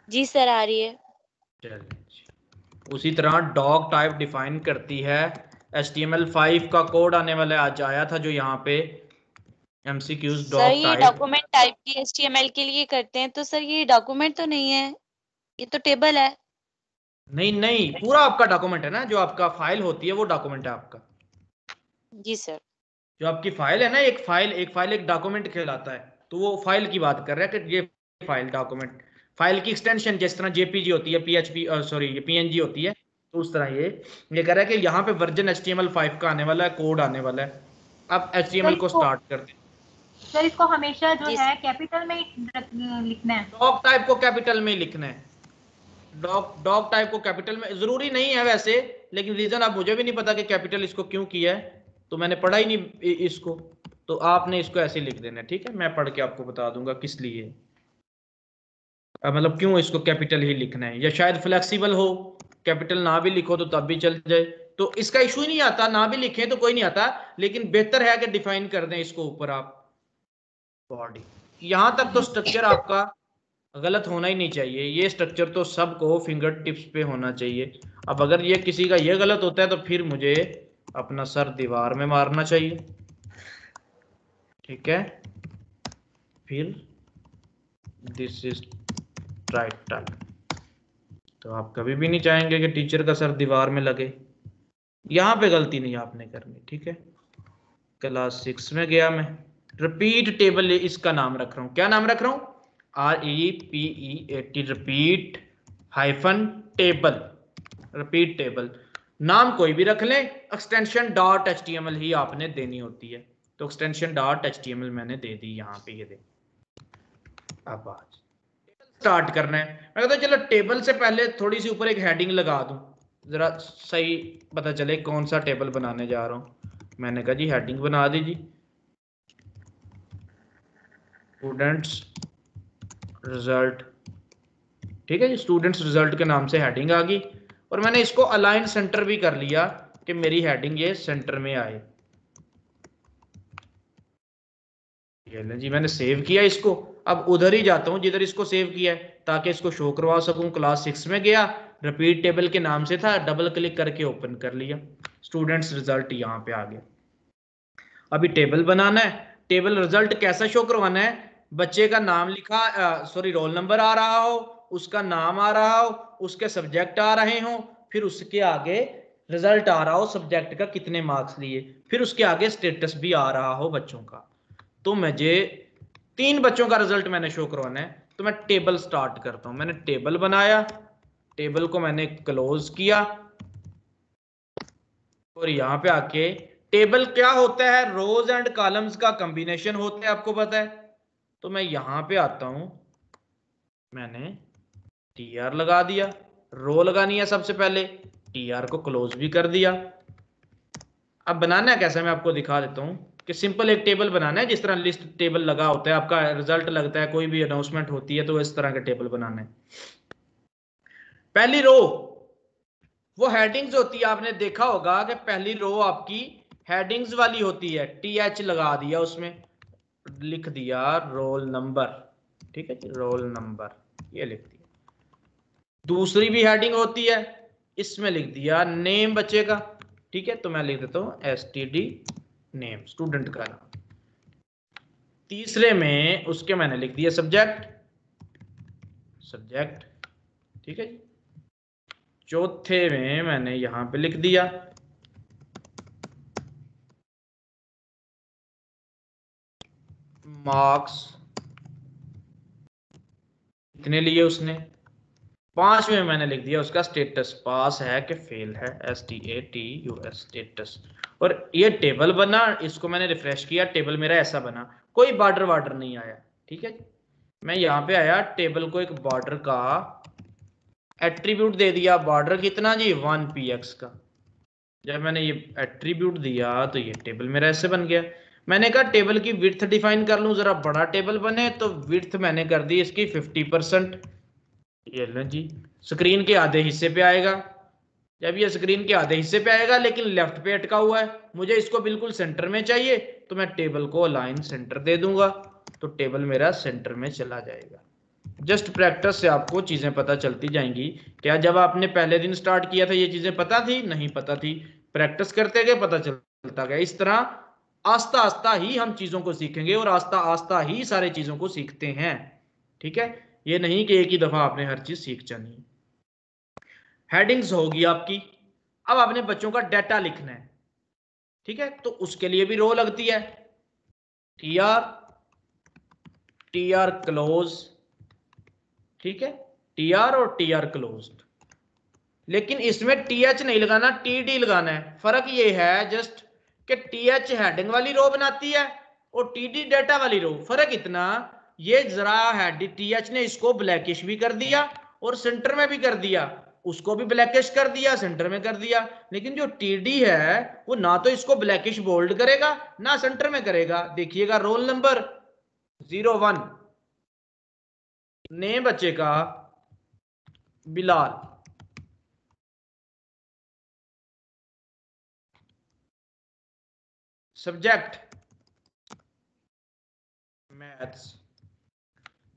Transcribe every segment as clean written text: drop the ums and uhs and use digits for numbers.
जी sir आ रही है। चलिए, उसी तरह डॉग टाइप डिफाइन करती है HTML5 का कोड आने वाला आज आया था जो यहाँ पे MCQs सर डॉग ये टाइप। डॉक्यूमेंट टाइप की HTML के लिए करते हैं, तो सर ये डॉक्यूमेंट तो नहीं है, ये तो टेबल है। नहीं नहीं, पूरा आपका डॉक्यूमेंट है ना, जो आपका फाइल होती है वो डॉक्यूमेंट है आपका। जी सर। जो आपकी फाइल है ना, एक फाइल एक डॉक्यूमेंट कहलाता है। तो वो फाइल की बात कर रहे हैं कि ये फाइल डॉक्यूमेंट, फाइल की एक्सटेंशन जिस तरह JPG होती है, PHP सॉरी ये PNG होती है, तो उस तरह ये कह रहा है कि यहाँ पे वर्जन HTML5 का आने वाला है, कोड आने वाला है। अब सर HTML को इसको स्टार्ट करते हैं। सर इसको हमेशा जो जी है सर। कैपिटल में ही लिखना है। डॉग टाइप को कैपिटल में लिखना है। डॉग टाइप को कैपिटल में जरूरी नहीं है वैसे, लेकिन रीजन अब मुझे भी नहीं पता कि कैपिटल इसको क्यों किया है, तो मैंने पढ़ा ही नहीं इसको। तो आपने इसको ऐसे लिख देना है, ठीक है, मैं पढ़ के आपको बता दूंगा किस लिए, मतलब क्यों इसको कैपिटल ही लिखना है, या शायद फ्लेक्सिबल हो, कैपिटल ना भी लिखो तो तब भी चल जाए। तो इसका इशू ही नहीं आता, ना भी लिखें तो कोई नहीं आता, लेकिन बेहतर है कि डिफाइन कर दें इसको ऊपर आप बॉडी। यहां तक तो स्ट्रक्चर आपका गलत होना ही नहीं चाहिए, ये स्ट्रक्चर तो सबको फिंगर टिप्स पे होना चाहिए। अब अगर ये किसी का ये गलत होता है तो फिर मुझे अपना सर दीवार में मारना चाहिए, ठीक है। फिर दिस इज टाइटल, तो आप कभी भी नहीं चाहेंगे कि टीचर का सर दीवार में लगे। यहां पे गलती नहीं आपने करनी, ठीक है। क्लास 6 में गया मैं, रिपीट टेबल इसका नाम रख रहा हूं, क्या नाम रख रहा हूं, REPEAT, repeat hyphen table, repeat table. नाम कोई भी रख लें, एक्सटेंशन डॉट HTML ही आपने देनी होती है। तो एक्सटेंशन डॉट HTML मैंने दे दी यहाँ पे, ये दे। अब आज स्टार्ट करना है, मैं कहता चलो टेबल से पहले थोड़ी सी ऊपर एक हेडिंग लगा दूं, जरा सही पता चले कौन सा टेबल बनाने जा रहा हूं। मैंने कहा जी हेडिंग बना दीजिए, स्टूडेंट्स रिजल्ट, ठीक है जी, स्टूडेंट्स रिजल्ट के नाम से हेडिंग आ गई। और मैंने इसको अलाइन सेंटर भी कर लिया कि मेरी हेडिंग ये सेंटर में आए। ये जी मैंने सेव किया इसको। अब उधर ही जाता हूं जिधर इसको सेव किया है, ताकि इसको शो करवा सकूं। क्लास 6 में गया, रिपीट टेबल के नाम से था, डबल क्लिक करके ओपन कर लिया, स्टूडेंट्स रिजल्ट यहाँ पे आ गया। अभी टेबल बनाना है, टेबल रिजल्ट कैसा शो करवाना है, बच्चे का नाम लिखा, सॉरी रोल नंबर आ रहा हो, उसका नाम आ रहा हो, उसके सब्जेक्ट आ रहे हो, फिर उसके आगे रिजल्ट आ रहा हो, सब्जेक्ट का कितने मार्क्स लिए, फिर उसके आगे स्टेटस भी आ रहा हो बच्चों का। तो मुझे 3 बच्चों का रिजल्ट मैंने शो करवाना है, तो मैं टेबल स्टार्ट करता हूं। मैंने टेबल बनाया, टेबल को मैंने क्लोज किया, और यहां पे आके टेबल क्या होता है, रोज एंड कॉलम्स का कॉम्बिनेशन होता है, आपको पता है। तो मैं यहां पे आता हूं, मैंने TR लगा दिया, रो लगानी है सबसे पहले, TR को क्लोज भी कर दिया। अब बनाना है कैसा, मैं आपको दिखा देता हूं कि सिंपल एक टेबल बनाना है, जिस तरह लिस्ट टेबल लगा होता है, आपका रिजल्ट लगता है, कोई भी अनाउंसमेंट होती है, तो इस तरह का टेबल बनाना है। पहली रो वो हेडिंग्स होती है, आपने देखा होगा कि पहली रो आपकी हेडिंग्स वाली होती है, TH लगा दिया, उसमें लिख दिया रोल नंबर, ठीक है जी, रोल नंबर ये लिख दिया। दूसरी भी हेडिंग होती है, इसमें लिख दिया नेम बच्चे का, ठीक है, तो मैं लिख देता हूं STD नेम, स्टूडेंट का नाम। तीसरे में उसके मैंने लिख दिया सब्जेक्ट, सब्जेक्ट, ठीक है जी। चौथे में मैंने यहां पे लिख दिया मार्क्स, कितने लिए उसने। पांचवें में मैंने लिख दिया उसका स्टेटस, पास है कि फेल है, STATUS स्टेटस। और ये टेबल बना, इसको मैंने रिफ्रेश किया, टेबल मेरा ऐसा बना, कोई बॉर्डर वार्डर नहीं आया, ठीक है। मैं यहाँ पे आया, टेबल को एक बॉर्डर का एट्रीब्यूट दे दिया, बॉर्डर कितना जी 1px का। जब मैंने ये एट्रीब्यूट दिया तो ये टेबल मेरा ऐसे बन गया। मैंने कहा टेबल की विड्थ डिफाइन कर लूं, जरा बड़ा टेबल बने, तो विड्थ मैंने कर दी इसकी 50%। ये लो जी, स्क्रीन के आधे हिस्से पे आएगा। जब ये स्क्रीन के आधे हिस्से पे आएगा लेकिन लेफ्ट पे अटका हुआ है, मुझे इसको बिल्कुल सेंटर में चाहिए, तो मैं टेबल को अलाइन सेंटर दे दूंगा, तो टेबल मेरा सेंटर में चला जाएगा। जस्ट प्रैक्टिस से आपको चीजें पता चलती जाएंगी। क्या जब आपने पहले दिन स्टार्ट किया था ये चीजें पता थी? नहीं पता थी। प्रैक्टिस करते गए पता चलता गया। इस तरह आस्ता आस्ता ही हम चीजों को सीखेंगे और आस्ता आस्ता ही सारे चीजों को सीखते हैं। ठीक है, ये नहीं कि एक ही दफा आपने हर चीज सीख जानी। हेडिंग्स होगी आपकी। अब आपने बच्चों का डाटा लिखना है। ठीक है, तो उसके लिए भी रो लगती है, टीआर, टीआर क्लोज। ठीक है, टीआर और टीआर क्लोज्ड। लेकिन इसमें टीएच नहीं लगाना, टीडी लगाना है। फर्क ये है जस्ट कि टीएच हेडिंग वाली रो बनाती है और टीडी डाटा वाली रो। फर्क इतना, ये जरा है टीएच ने इसको ब्लैकिश भी कर दिया और सेंटर में भी कर दिया, उसको भी ब्लैकिश कर दिया, सेंटर में कर दिया। लेकिन जो टीडी है वो ना तो इसको ब्लैकिश बोल्ड करेगा ना सेंटर में करेगा। देखिएगा, रोल नंबर 01, नेम बच्चे का बिलाल, सब्जेक्ट मैथ्स,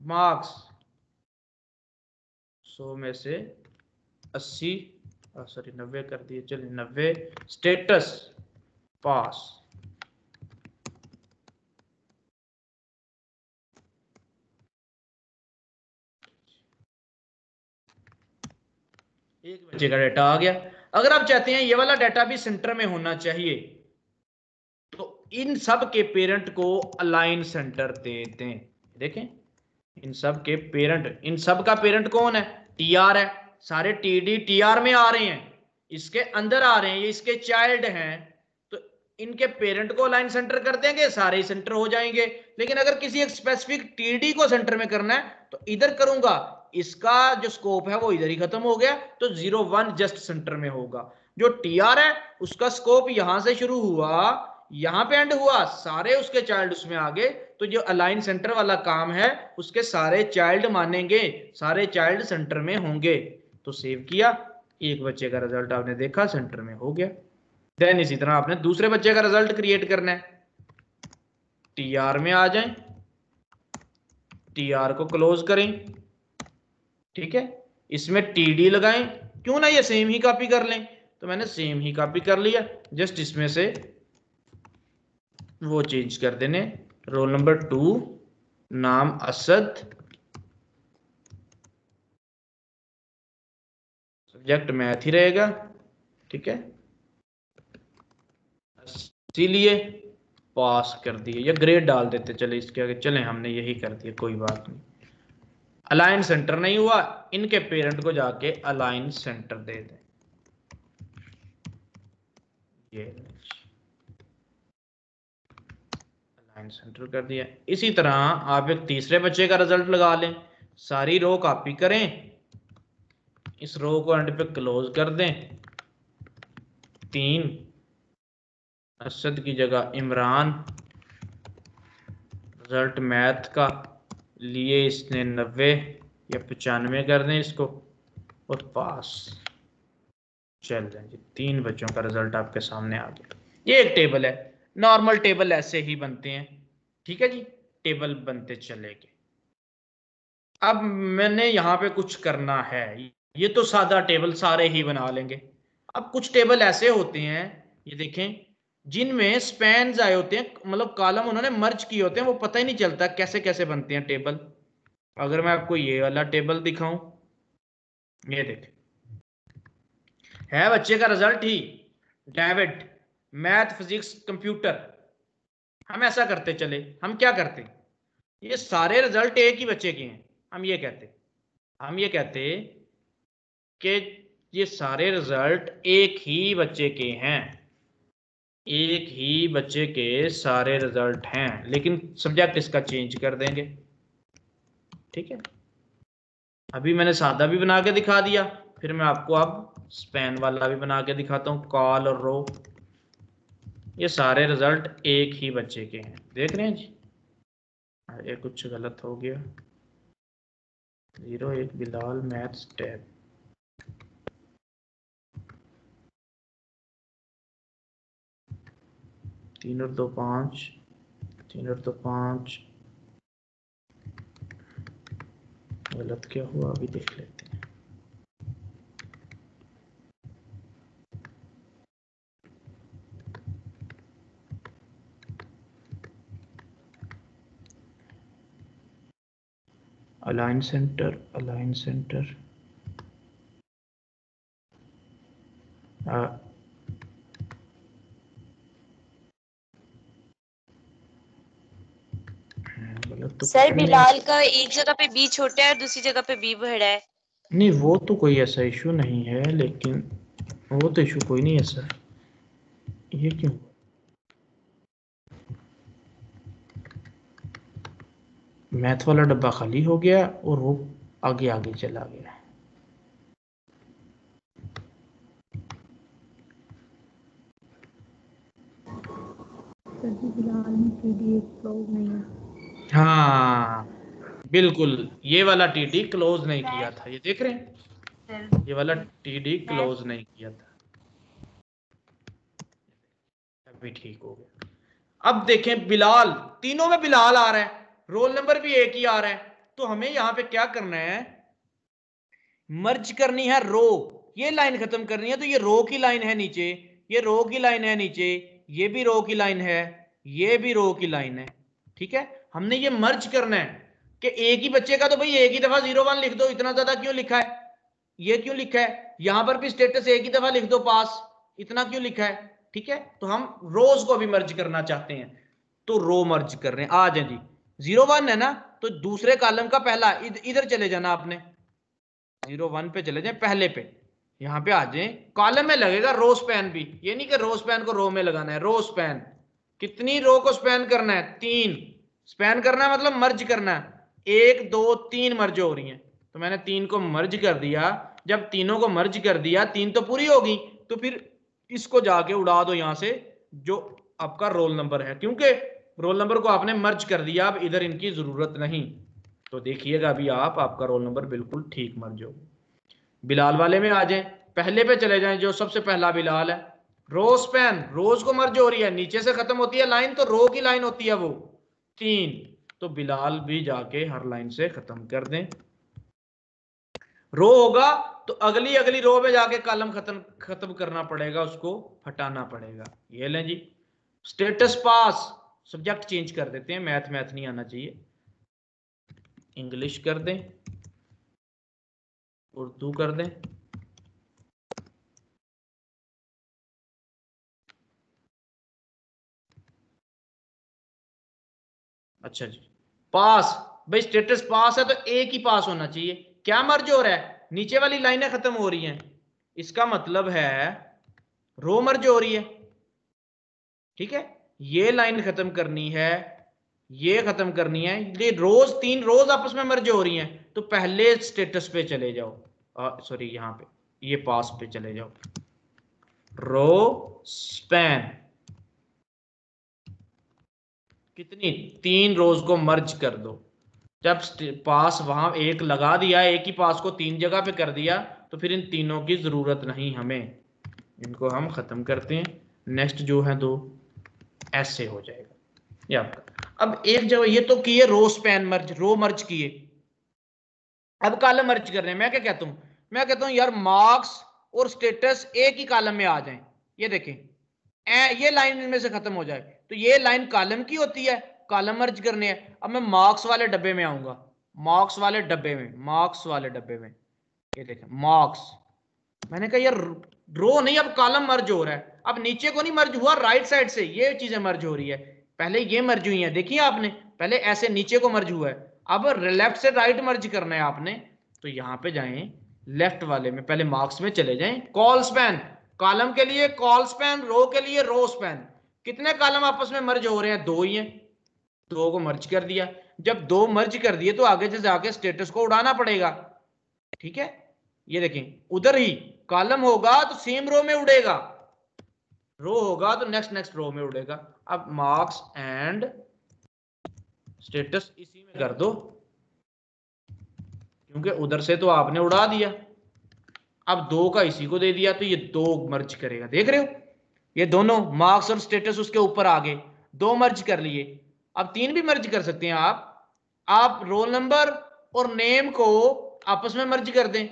मार्क्स 100 में से 80, सॉरी 90 कर दिए, चलिए 90। स्टेटस पास। एक बच्चे का डाटा आ गया। अगर आप चाहते हैं ये वाला डाटा भी सेंटर में होना चाहिए तो इन सब के पेरेंट को अलाइन सेंटर दे दें। देखें, इन सब के पेरेंट, इन सब का पेरेंट कौन है? टीआर है। सारे टीडी टीआर में आ रहे हैं, इसके अंदर आ रहे हैं, ये इसके चाइल्ड हैं, तो इनके पेरेंट को अलाइन सेंटर कर देंगे, सारे ही सेंटर हो जाएंगे। लेकिन अगर किसी एक स्पेसिफिक टीडी को सेंटर में करना है तो इधर करूंगा, इसका जो स्कोप है वो इधर ही खत्म हो गया, तो 01 जस्ट सेंटर में होगा। जो टीआर है उसका स्कोप यहां से शुरू हुआ, यहां पे एंड हुआ, सारे उसके चाइल्ड उसमें आ गए, तो जो अलाइन सेंटर वाला काम है उसके सारे चाइल्ड मानेंगे, सारे चाइल्ड सेंटर में होंगे। तो सेव किया, एक बच्चे का रिजल्ट आपने देखा सेंटर में हो गया। देन इसी तरह आपने दूसरे बच्चे का रिजल्ट क्रिएट करना है। टीआर में आ जाएं, टीआर को क्लोज करें। ठीक है, इसमें टीडी लगाएं, क्यों ना ये सेम ही कॉपी कर लें, तो मैंने सेम ही कॉपी कर लिया। जस्ट इसमें से वो चेंज कर देने, रोल नंबर 2, नाम असद, सब्जेक्ट मैथ ही रहेगा। ठीक है, इसीलिए पास कर दिए, या ग्रेड डाल देते, चले इसके आगे चले, हमने यही कर दिया, कोई बात नहीं। अलाइन सेंटर नहीं हुआ, इनके पेरेंट को जाके अलाइन सेंटर दे दें। ये अलाइन सेंटर कर दिया। इसी तरह आप एक तीसरे बच्चे का रिजल्ट लगा लें। सारी रो कॉपी करें, इस रो को एंड पे क्लोज कर दें। 3, असद की जगह इमरान, रिजल्ट मैथ का लिए इसने 90 या 95 कर दें इसको, और पास। चल रहे जी, 3 बच्चों का रिजल्ट आपके सामने आ गया। ये एक टेबल है, नॉर्मल टेबल ऐसे ही बनते हैं। ठीक है जी, टेबल बनते चलेंगे। अब मैंने यहाँ पे कुछ करना है, ये तो सादा टेबल सारे ही बना लेंगे। अब कुछ टेबल ऐसे होते हैं, ये देखें, जिनमें स्पैन्स आए होते हैं, मतलब कॉलम उन्होंने मर्ज किए होते हैं, वो पता ही नहीं चलता कैसे कैसे बनते हैं टेबल। अगर मैं आपको ये वाला टेबल दिखाऊं, ये देखें, है बच्चे का रिजल्ट ही डेविड, मैथ फिजिक्स कंप्यूटर। हम ऐसा करते चले, हम क्या करते, ये सारे रिजल्ट एक ही बच्चे के हैं, हम ये कहते कि ये सारे रिजल्ट एक ही बच्चे के हैं, एक ही बच्चे के सारे रिजल्ट हैं, लेकिन सब्जेक्ट इसका चेंज कर देंगे। ठीक है, अभी मैंने सादा भी बना के दिखा दिया, फिर मैं आपको अब स्पैन वाला भी बना के दिखाता हूँ, कॉल और रो। ये सारे रिजल्ट एक ही बच्चे के हैं, देख रहे हैं जी। ये कुछ गलत हो गया, 01 बिलाल मैथ्स टैब। तीन और दो 5, 3 और 2 5, गलत क्या हुआ अभी देख लेते हैं। अलाइन सेंटर गलत तो सर कुछ भी नहीं। बिलाल का एक जगह पे बी छोटा है और दूसरी जगह पे बी बड़ा है। नहीं वो तो कोई ऐसा इशू नहीं है, लेकिन वो तो इशू कोई नहीं है सर। ये क्यों? मैथ वाला डब्बा खाली हो गया और वो आगे आगे चला गया। हाँ बिल्कुल, ये वाला टीडी क्लोज नहीं किया था, ये देख रहे हैं, सर ये वाला टीडी क्लोज नहीं किया था। अभी ठीक हो गया। अब देखें बिलाल, तीनों में बिलाल आ रहा है, रोल नंबर भी एक ही आ रहा है, तो हमें यहां पे क्या करना है, मर्ज करनी है रो। ये लाइन खत्म करनी है, तो ये रो की लाइन है नीचे, ये रो की लाइन है नीचे, ये भी रो की लाइन है, ये भी रो की लाइन है। ठीक है, हमने ये मर्ज करना है कि एक ही बच्चे का तो भाई एक ही दफा 01 लिख दो, इतना ज्यादा क्यों लिखा है, ये क्यों लिखा है, यहां पर भी स्टेटस एक ही दफा लिख दो पास, इतना क्यों लिखा है। ठीक है, तो हम रोज को भी मर्ज करना चाहते हैं, तो रो मर्ज कर रहे हैं। आ जाए जी, 01 है ना, तो दूसरे कॉलम का पहला इधर चले जाना आपने, 01 पे चले जाए, पहले पे यहां पे आ जाए, कॉलम में लगेगा रो स्पैन भी, ये नहीं कि रो स्पैन को रो में लगाना है, रो स्पैन कितनी रो को स्पैन करना है, 3 स्पैन करना है, मतलब मर्ज करना है, 1 2 3 मर्ज हो रही हैं, तो मैंने 3 को मर्ज कर दिया। जब तीनों को मर्ज कर दिया, 3 तो पूरी होगी, तो फिर इसको जाके उड़ा दो यहां से, जो आपका रोल नंबर है, क्योंकि रोल नंबर को आपने मर्ज कर दिया, अब इधर इनकी जरूरत नहीं। तो देखिएगा अभी आप, आपका रोल नंबर बिल्कुल ठीक मर्ज होगा। बिलाल वाले में आ जाएं, पहले पे चले जाएं, जो सबसे पहला बिलाल है, रो स्पैन, रोज को मर्ज हो रही है, नीचे से खत्म होती है लाइन, तो रो की लाइन होती है वो 3, तो बिलाल भी जाके हर लाइन से खत्म कर दें। रो होगा तो अगली अगली रो में जाके कॉलम खत्म करना पड़ेगा, उसको हटाना पड़ेगा। ये लें जी, स्टेटस पास, सब्जेक्ट चेंज कर देते हैं, मैथ नहीं आना चाहिए, इंग्लिश कर दें, उर्दू कर दें। अच्छा जी, पास, भाई स्टेटस पास है तो एक ही पास होना चाहिए। क्या मर्ज हो रहा है, नीचे वाली लाइनें खत्म हो रही हैं, इसका मतलब है रो मर्ज हो रही है। ठीक है, ये लाइन खत्म करनी है, ये खत्म करनी है, ये रोज 3 रोज आपस में मर्ज हो रही हैं, तो पहले स्टेटस पे चले जाओ, सॉरी यहां पे ये पास पे चले जाओ, रो स्पैन, कितनी 3 रोज को मर्ज कर दो। जब पास वहां एक लगा दिया, एक ही पास को 3 जगह पे कर दिया, तो फिर इन तीनों की जरूरत नहीं हमें, इनको हम खत्म करते हैं। नेक्स्ट जो है 2 ऐसे हो जाएगा ये आपका। अब एक जगह ये तो किए रो स्पैन मर्ज, रो मर्ज किए, अब कॉलम मर्ज कर रहे हैं। मैं क्या कहता हूं, मैं कहता हूं यार मार्क्स और स्टेटस एक ही कॉलम में आ जाएं, ये देखें ये लाइन इनमें से खत्म हो जाए, तो ये लाइन कॉलम की होती है, कॉलम मर्ज करने हैं। अब मैं मार्क्स वाले डब्बे में आऊंगा, मार्क्स वाले डब्बे में, मार्क्स वाले डब्बे में, ये देखें मार्क्स, मैंने कहा यार रो नहीं, अब कॉलम मर्ज हो रहा है, अब नीचे को नहीं मर्ज हुआ, राइट साइड से ये चीजें मर्ज हो रही है, पहले ये मर्ज हुई है, देखिए आपने, पहले ऐसे नीचे को मर्ज हुआ है, अब लेफ्ट से राइट मर्ज करना है आपने, तो यहां पे जाएं लेफ्ट वाले में, पहले मार्क्स में चले जाएं, कॉल स्पैन, कॉलम के लिए कॉल स्पैन, रो के लिए रो स्पैन, कितने कॉलम आपस में मर्ज हो रहे हैं, 2 ही हैं, 2 को मर्ज कर दिया। जब 2 मर्ज कर दिए तो आगे से जाके स्टेटस को उड़ाना पड़ेगा। ठीक है, ये देखें उधर ही कॉलम होगा तो सेम रो में उड़ेगा, रो होगा तो नेक्स्ट रो में उड़ेगा। अब मार्क्स एंड स्टेटस इसी में कर दो, क्योंकि उधर से तो आपने उड़ा दिया, अब 2 का इसी को दे दिया, तो ये 2 मर्ज करेगा, देख रहे हो, ये दोनों मार्क्स और स्टेटस उसके ऊपर आ गए, 2 मर्ज कर लिए। अब 3 भी मर्ज कर सकते हैं आप रोल नंबर और नेम को आपस में मर्ज कर दें,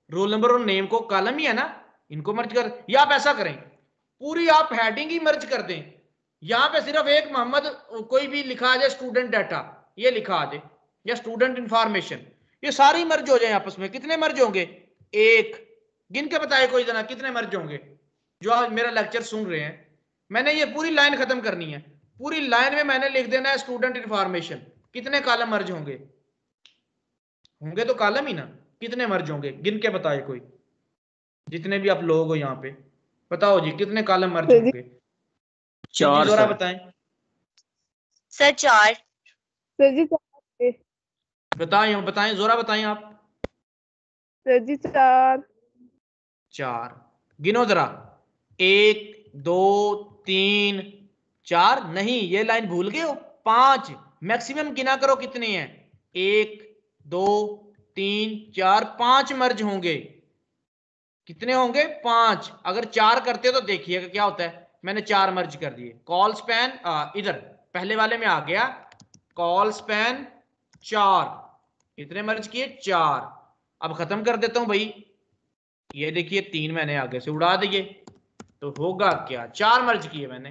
रोल नंबर और नेम को कॉलम ही है ना, इनको मर्ज कर, या आप ऐसा करें पूरी आप हेडिंग ही मर्ज कर दें, यहां पे सिर्फ एक मोहम्मद कोई भी लिखा आ जाए, स्टूडेंट डाटा ये लिखा आ जाए, या स्टूडेंट इंफॉर्मेशन, ये सारी मर्ज हो जाए आपस में। कितने मर्ज होंगे? एक। गिन के बताए कोई जना कितने मर्ज होंगे जो आज मेरा लेक्चर सुन रहे हैं। मैंने ये पूरी लाइन खत्म करनी है, पूरी लाइन में मैंने लिख देना है स्टूडेंट इंफॉर्मेशन। कितने कॉलम मर्ज होंगे? होंगे तो कॉलम ही ना। कितने मर्ज होंगे? गिन के बताए कोई, जितने भी आप लोग हो यहाँ पे बताओ जी कितने कॉलम मर्ज होंगे? चार जोरा सर। बताएं। सर 4। सर जी 4। बताएं बताएं, जोरा बताएं आप। सर जी 4। 4। गिनो जरा, 1 2 3 4। नहीं, ये लाइन भूल गए हो। 5। मैक्सिमम गिना करो कितने हैं? 1 2 3 4 5 मर्ज होंगे। कितने होंगे? 5। अगर 4 करते हो तो देखिएगा क्या होता है। मैंने 4 मर्ज कर दिए। कॉल स्पैन इधर पहले वाले में आ गया, कॉल स्पैन 4। इतने मर्ज किए 4। अब खत्म कर देता हूं भाई, ये देखिए 3 मैंने आगे से उड़ा दिए, तो होगा क्या? 4 मर्ज किए मैंने,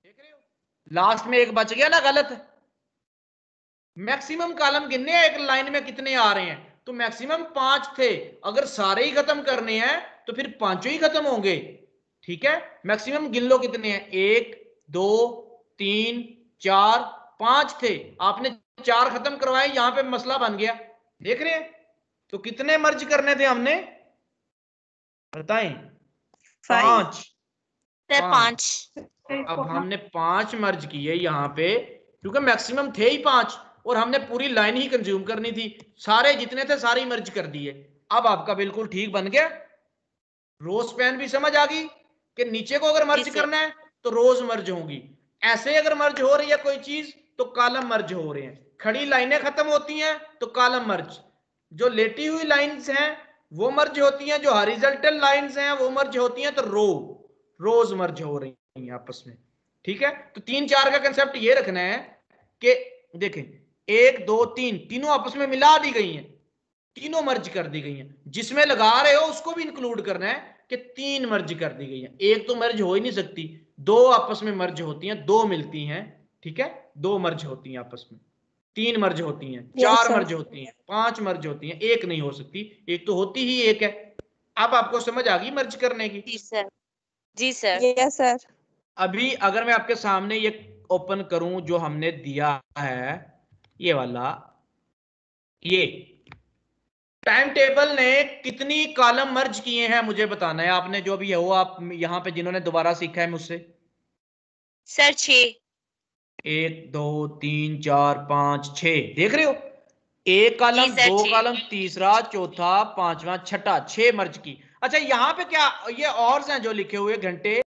देख रहे हो। लास्ट में एक बच गया ना गलत। मैक्सिमम कॉलम गिनने हैं एक लाइन में कितने आ रहे हैं, तो मैक्सिमम 5 थे। अगर सारे ही खत्म करने हैं तो फिर पांचों ही खत्म होंगे, ठीक है। मैक्सिमम गिन लो कितने हैं, 1 2 3 4 5 थे, आपने 4 खत्म करवाए, यहां पे मसला बन गया, देख रहे हैं। तो कितने मर्ज करने थे हमने बताएं? 5। सर 5। अब हमने 5 मर्ज किए यहाँ पे, क्योंकि मैक्सिमम थे ही 5 और हमने पूरी लाइन ही कंज्यूम करनी थी। सारे जितने थे सारे मर्ज कर दिए। अब आपका बिल्कुल ठीक बन गया। रो स्पैन भी समझ आ गई कि नीचे को अगर मर्ज करना है तो रोज मर्ज होंगी, ऐसे अगर मर्ज हो रही है कोई चीज तो कॉलम मर्ज हो रहे हैं। खड़ी लाइनें खत्म होती हैं तो कॉलम मर्ज, जो लेटी हुई लाइंस हैं वो मर्ज होती हैं, जो हॉरिजॉन्टल लाइंस हैं वो मर्ज होती हैं, तो रोज मर्ज हो रही हैं आपस में, ठीक है। तो 3 4 का कंसेप्ट ये रखना है कि देखें 1 2 3 तीनों आपस में मिला दी गई हैं, तीनों मर्ज कर दी गई हैं। जिसमें लगा रहे हो उसको भी इंक्लूड करना है कि 3 मर्ज कर दी गई हैं। एक तो मर्ज हो ही नहीं सकती, 2 आपस में मर्ज होती हैं, 2 मिलती हैं, ठीक है। 2 मर्ज होती हैं आपस में, 3 मर्ज होती हैं, 4 मर्ज होती हैं, 5 मर्ज होती हैं, एक नहीं हो सकती, एक तो होती ही एक है। अब आपको समझ आ गई मर्ज करने की? जी सर। जी सर। Yes sir. अभी अगर मैं आपके सामने ये ओपन करूं जो हमने दिया है, ये वाला, ये टाइम टेबल ने कितनी कॉलम मर्ज किए हैं मुझे बताना है आपने, जो भी है वो आप यहां पे जिन्होंने दोबारा सीखा है मुझसे। सर 6। 1 2 3 4 5 6, देख रहे हो। एक कॉलम, जी सर, 2 6। कॉलम, तीसरा, चौथा, पांचवा, छठा, 6 मर्ज की। अच्छा यहाँ पे क्या ये और हैं जो लिखे हुए घंटे